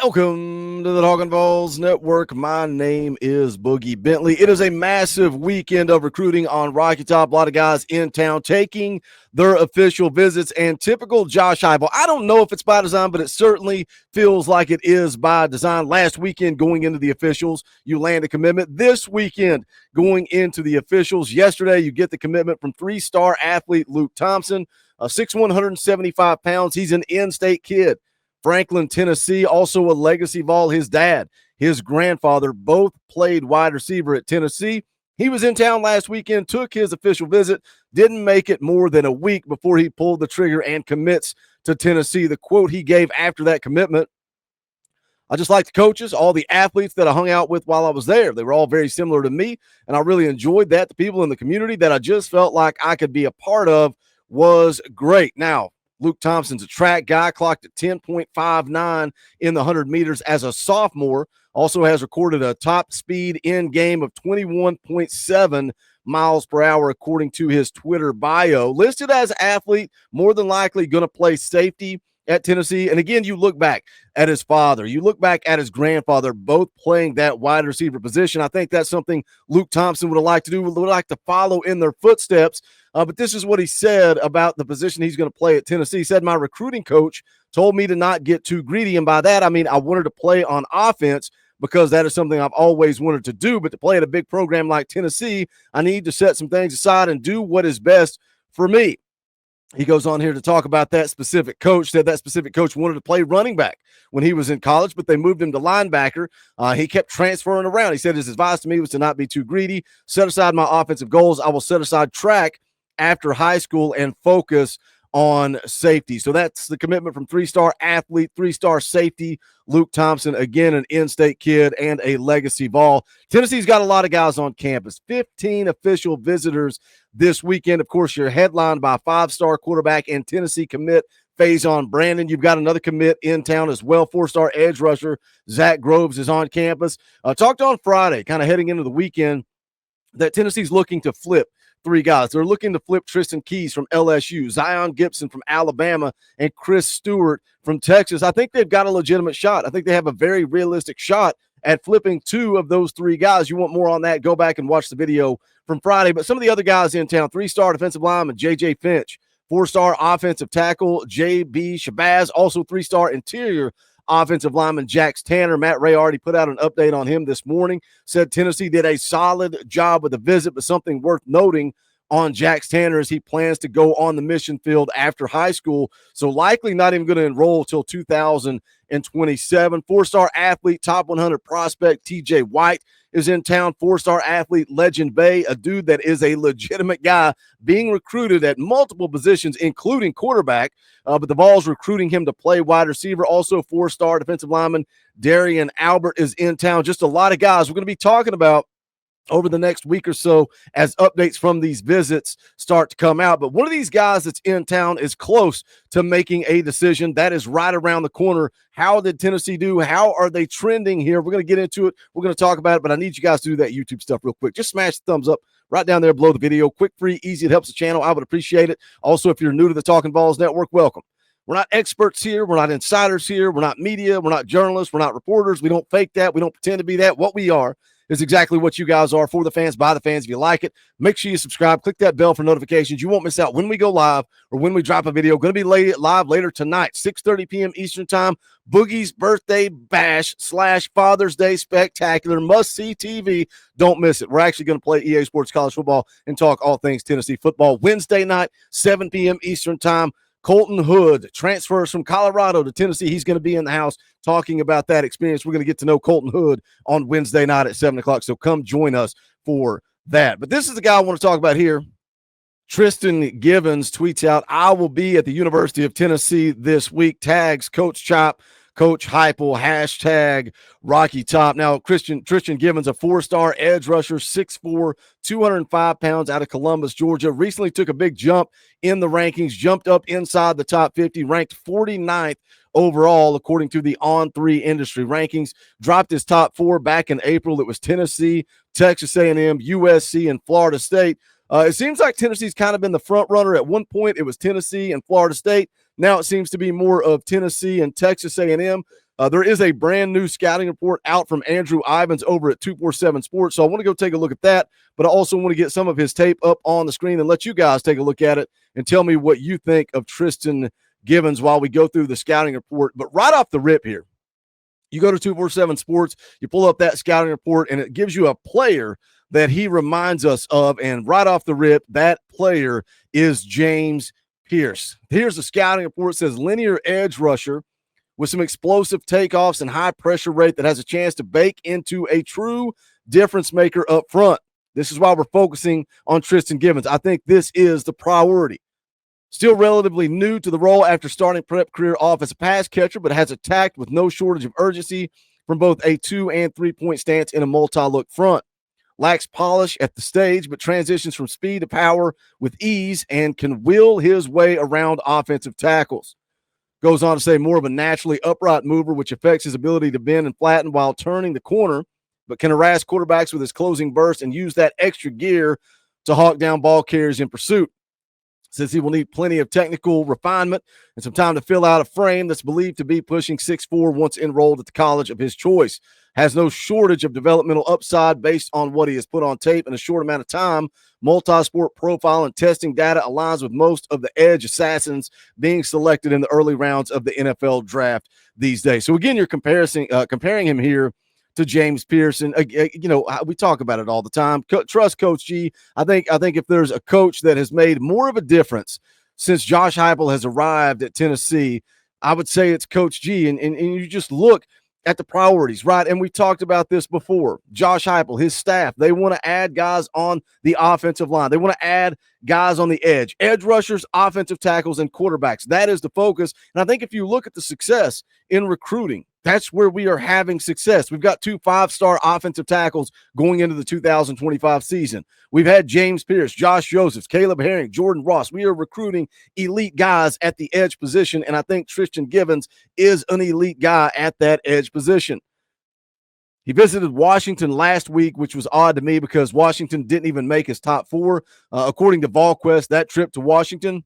Welcome to the Talkin VAWLS Network. My name is Boogie Bentley. It is a massive weekend of recruiting on Rocky Top. A lot of guys in town taking their official visits, and typical Josh Heupel. I don't know if it's by design, but it certainly feels like it is by design. Last weekend going into the officials, you land a commitment. This weekend going into the officials. Yesterday, you get the commitment from three-star athlete Luke Thompson, 6'1", 175 pounds. He's an in-state kid. Franklin, Tennessee, also a legacy Vol. His dad, his grandfather, both played wide receiver at Tennessee. He was in town last weekend, took his official visit, didn't make it more than a week before he pulled the trigger and commits to Tennessee. The quote he gave after that commitment: "I just like the coaches, all the athletes that I hung out with while I was there. They were all very similar to me, and I really enjoyed that. The people in the community that I just felt like I could be a part of was great." Now, Luke Thompson's a track guy, clocked at 10.59 in the 100 meters as a sophomore. Also has recorded a top speed in game of 21.7 miles per hour, according to his Twitter bio. Listed as athlete, more than likely going to play safety at Tennessee. And again, you look back at his father, you look back at his grandfather, both playing that wide receiver position. I think that's something Luke Thompson would have liked to do, would like to follow in their footsteps. But this is what he said about the position he's going to play at Tennessee. He said, "My recruiting coach told me to not get too greedy. And by that, I mean, I wanted to play on offense because that is something I've always wanted to do. But to play at a big program like Tennessee, I need to set some things aside and do what is best for me." He goes on here to talk about that specific coach, said that specific coach wanted to play running back when he was in college, but they moved him to linebacker. He kept transferring around. He said his advice to me was to not be too greedy, set aside my offensive goals. I will set aside track after high school and focus on safety. So that's the commitment from three-star athlete, three-star safety Luke Thompson, again, an in-state kid and a legacy Vol. Tennessee's got a lot of guys on campus, 15 official visitors this weekend. Of course, you're headlined by five-star quarterback and Tennessee commit Faison Brandon. You've got another commit in town as well. Four-star edge rusher Zach Groves is on campus. Talked on Friday, kind of heading into the weekend, that Tennessee's looking to flip three guys. They're looking to flip Tristan Keys from LSU, Zion Gibson from Alabama, and Chris Stewart from Texas. I think they've got a legitimate shot. I think they have a very realistic shot at flipping two of those three guys. You want more on that, go back and watch the video from Friday. But some of the other guys in town: three-star defensive lineman J.J. Finch, four-star offensive tackle J.B. Shabazz, also three-star interior offensive lineman Jax Tanner. Matt Ray already put out an update on him this morning, said Tennessee did a solid job with the visit, but something worth noting on Jax Tanner is he plans to go on the mission field after high school, so likely not even going to enroll till 2027. Four-star athlete, top 100 prospect TJ White is in town. Four-star athlete Legend Bay, a dude that is a legitimate guy being recruited at multiple positions, including quarterback, but the Vols recruiting him to play wide receiver. Also, four-star defensive lineman Darian Albert is in town. Just a lot of guys we're going to be talking about over the next week or so as updates from these visits start to come out. But one of these guys that's in town is close to making a decision. That is right around the corner. How did Tennessee do? How are they trending here? We're going to get into it. We're going to talk about it, but I need you guys to do that YouTube stuff real quick. Just smash the thumbs up right down there below the video. Quick, free, easy. It helps the channel. I would appreciate it. Also, if you're new to the Talkin VAWLS Network, welcome. We're not experts here. We're not insiders here. We're not media. We're not journalists. We're not reporters. We don't fake that. We don't pretend to be that. What we are is exactly what you guys are, for the fans, by the fans. If you like it, make sure you subscribe. Click that bell for notifications. You won't miss out when we go live or when we drop a video. Going to be live later tonight, 6:30 p.m. Eastern time. Boogie's birthday bash / Father's Day spectacular. Must-see TV. Don't miss it. We're actually going to play EA Sports College Football and talk all things Tennessee football. Wednesday night, 7 p.m. Eastern time. Colton Hood transfers from Colorado to Tennessee. He's going to be in the house talking about that experience. We're going to get to know Colton Hood on Wednesday night at 7 o'clock, so come join us for that. But this is the guy I want to talk about here. Tristan Givens tweets out, "I will be at the University of Tennessee this week." Tags Coach Chop, Coach Heupel, hashtag Rocky Top. Now, Tristan Givens, a four-star edge rusher, 6'4", 205 pounds, out of Columbus, Georgia. Recently took a big jump in the rankings, jumped up inside the top 50, ranked 49th overall, according to the On3 industry rankings. Dropped his top four back in April. It was Tennessee, Texas A&M, USC, and Florida State. It seems like Tennessee's kind of been the front runner. At one point, it was Tennessee and Florida State. Now it seems to be more of Tennessee and Texas A&M. There is a brand new scouting report out from Andrew Ivins over at 247 Sports. So I want to go take a look at that, but I also want to get some of his tape up on the screen and let you guys take a look at it and tell me what you think of Tristan Givens while we go through the scouting report. But right off the rip here, you go to 247 Sports, you pull up that scouting report, and it gives you a player that he reminds us of. And right off the rip, that player is James Pierce. Here's the scouting report. It says linear edge rusher with some explosive takeoffs and high pressure rate that has a chance to bake into a true difference maker up front. This is why we're focusing on Tristan Givens. I think this is the priority. Still relatively new to the role after starting prep career off as a pass catcher, but has attacked with no shortage of urgency from both a 2 and 3 point stance in a multi-look front. Lacks polish at the stage, but transitions from speed to power with ease and can will his way around offensive tackles. Goes on to say more of a naturally upright mover, which affects his ability to bend and flatten while turning the corner, but can harass quarterbacks with his closing burst and use that extra gear to hawk down ball carriers in pursuit. Since he will need plenty of technical refinement and some time to fill out a frame that's believed to be pushing 6'4" once enrolled at the college of his choice. Has no shortage of developmental upside based on what he has put on tape in a short amount of time. Multi-sport profile and testing data aligns with most of the edge assassins being selected in the early rounds of the NFL draft these days. So again, you're comparing him here to James Pearson. We talk about it all the time. Trust Coach G. I think if there's a coach that has made more of a difference since Josh Heupel has arrived at Tennessee, I would say it's Coach G. And you just look at the priorities, right? And we talked about this before. Josh Heupel, his staff, they want to add guys on the offensive line. They want to add guys on the edge rushers, offensive tackles, and quarterbacks. That is the focus. And I think if you look at the success in recruiting, that's where we are having success. We've got 2 5-star offensive tackles going into the 2025 season. We've had James Pierce, Josh Josephs, Caleb Herring, Jordan Ross. We are recruiting elite guys at the edge position, and I think Tristan Givens is an elite guy at that edge position. He visited Washington last week, which was odd to me because Washington didn't even make his top 4. According to VolQuest, that trip to Washington,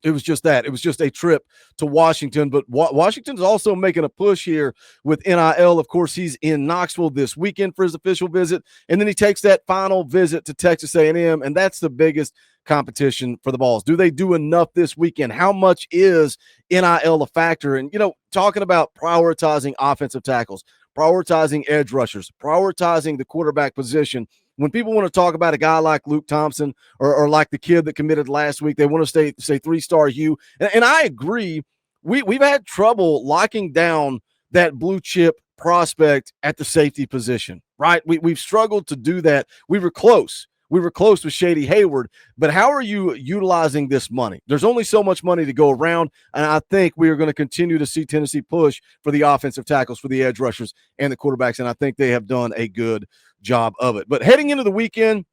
it was just that. It was just a trip to Washington. But Washington's also making a push here with NIL. Of course, he's in Knoxville this weekend for his official visit. And then he takes that final visit to Texas A&M, and that's the biggest competition for the Vols. Do they do enough this weekend? How much is NIL a factor? And, talking about prioritizing offensive tackles, prioritizing edge rushers, prioritizing the quarterback position. When people want to talk about a guy like Luke Thompson or like the kid that committed last week, they want to say 3-star Hugh. And I agree. We've had trouble locking down that blue chip prospect at the safety position, right? We've struggled to do that. We were close. We were close with Shady Hayward, but how are you utilizing this money? There's only so much money to go around, and I think we are going to continue to see Tennessee push for the offensive tackles, for the edge rushers, and the quarterbacks, and I think they have done a good job of it. But heading into the weekend,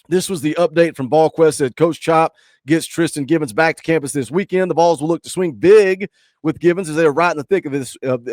this was the update from VolQuest. Said Coach Chop gets Tristan Givens back to campus this weekend. The Vols will look to swing big with Givens as they are right in the thick of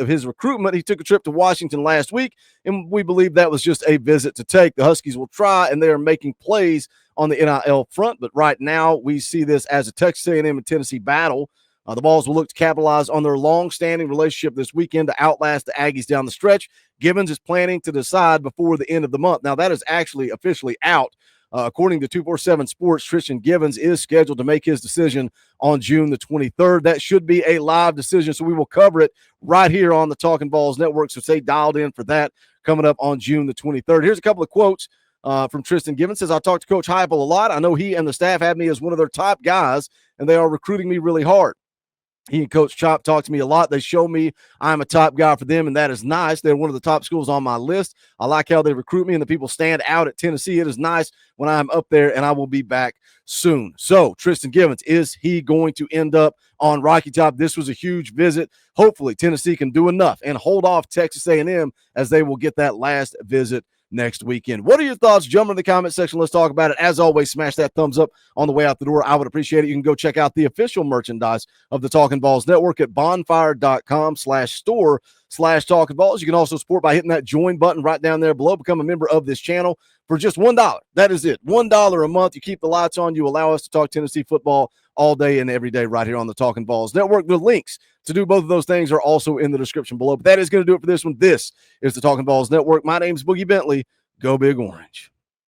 his recruitment. He took a trip to Washington last week, and we believe that was just a visit to take. The Huskies will try, and they are making plays on the NIL front. But right now, we see this as a Texas A&M and Tennessee battle. The Vols will look to capitalize on their long-standing relationship this weekend to outlast the Aggies down the stretch. Givens is planning to decide before the end of the month. Now, that is actually officially out. According to 247 Sports, Tristan Givens is scheduled to make his decision on June the 23rd. That should be a live decision, so we will cover it right here on the Talkin VAWLS Network, so stay dialed in for that coming up on June the 23rd. Here's a couple of quotes from Tristan Givens. Says, I talked to Coach Heupel a lot. I know he and the staff have me as one of their top guys, and they are recruiting me really hard. He and Coach Chop talk to me a lot. They show me I'm a top guy for them, and that is nice. They're one of the top schools on my list. I like how they recruit me, and the people stand out at Tennessee. It is nice when I'm up there, and I will be back soon. So, Tristan Givens, is he going to end up on Rocky Top? This was a huge visit. Hopefully, Tennessee can do enough and hold off Texas A&M as they will get that last visit next weekend. What are your thoughts? Jump in the comment section. Let's talk about it. As always, smash that thumbs up on the way out the door. I would appreciate it. You can go check out the official merchandise of the Talkin VAWLS Network at bonfire.com/store/Talkin VAWLS. You can also support by hitting that join button right down there below. Become a member of this channel for just $1. That is it. $1 a month. You keep the lights on. You allow us to talk Tennessee football all day and every day right here on the Talkin VAWLS Network. The links to do both of those things are also in the description below. But that is going to do it for this one. This is the Talkin VAWLS Network. My name's Boogie Bentley. Go Big Orange.